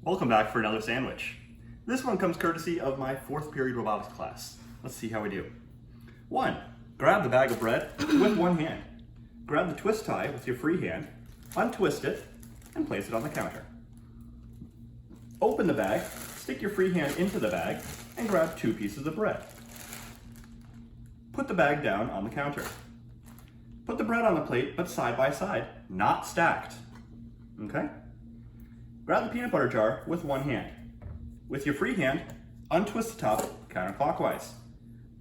Welcome back for another sandwich. This one comes courtesy of my 4th period robotics class. Let's see how we do. 1. Grab the bag of bread with one hand. Grab the twist tie with your free hand, untwist it, and place it on the counter. Open the bag, stick your free hand into the bag, and grab 2 pieces of bread. Put the bag down on the counter. Put the bread on the plate, but side by side, not stacked. Okay? Grab the peanut butter jar with one hand. With your free hand, untwist the top counterclockwise.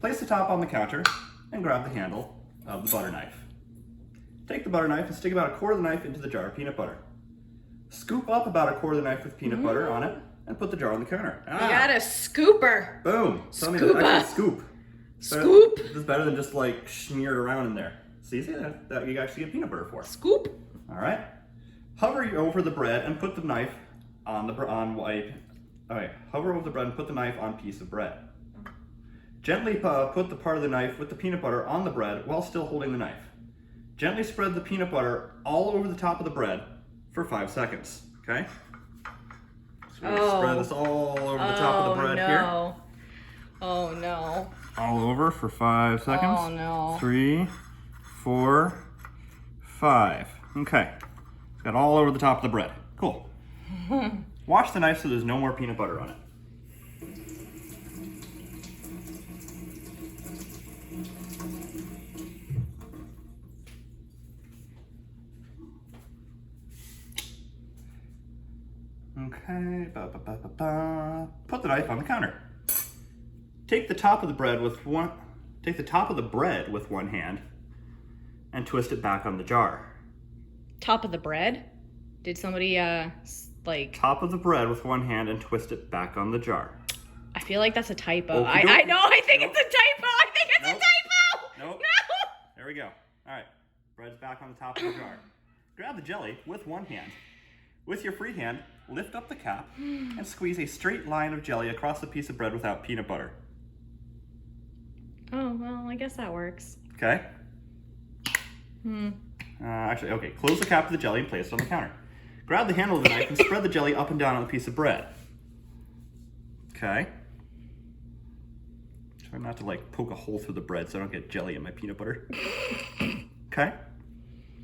Place the top on the counter and grab the handle of the butter knife. Take the butter knife and stick about 1/4 of the knife into the jar of peanut butter. Scoop up about 1/4 of the knife with peanut butter on it and put the jar on the counter. You got a scooper. Boom. Tell me Scoop that up. actually scoop. Scoop. This is better than just like smeared around in there. See that you actually get peanut butter for. Scoop. All right. Hover over the bread and put the knife on hover over the bread and put the knife on piece of bread. Gently put the part of the knife with the peanut butter on the bread while still holding the knife. Gently spread the peanut butter all over the top of the bread for 5 seconds. Okay. So we're gonna spread this all over the top of the bread here. Oh no. All over for 5 seconds. Oh no. 3, 4, 5. Okay. It's got all over the top of the bread. Cool. Wash the knife so there's no more peanut butter on it. Okay. Put the knife on the counter. Take the top of the bread with one hand and twist it back on the jar. Top of the bread? Did somebody like? Top of the bread with one hand and twist it back on the jar. I feel like that's a typo. Okey I doke. know. I think Nope. it's a typo. I think it's Nope. a typo. Nope. No. There we go. All right. Bread's back on the top of the jar. Grab the jelly with one hand. With your free hand, lift up the cap and squeeze a straight line of jelly across the piece of bread without peanut butter. Oh well, I guess that works. Okay? Actually, okay. Close the cap of the jelly and place it on the counter. Grab the handle of the knife and spread the jelly up and down on the piece of bread. Okay? Try not to like poke a hole through the bread so I don't get jelly in my peanut butter. Okay?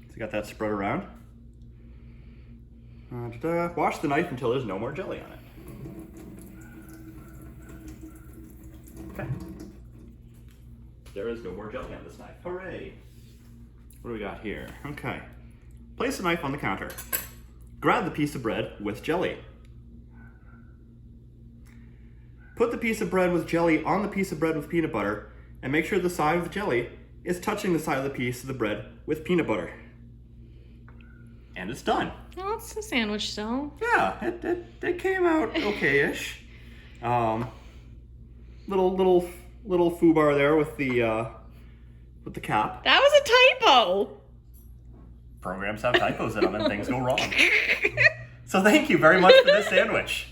So you got that spread around. Wash the knife until there's no more jelly on it. Okay. There is no more jelly on this knife. Hooray! What do we got here? Okay. Place the knife on the counter. Grab the piece of bread with jelly. Put the piece of bread with jelly on the piece of bread with peanut butter and make sure the side of the jelly is touching the side of the piece of the bread with peanut butter. And it's done. Well, it's a sandwich still. Yeah, it came out okay-ish. Little foobar there with the cap. That was a typo. Programs have typos in them and things go wrong. So thank you very much for this sandwich.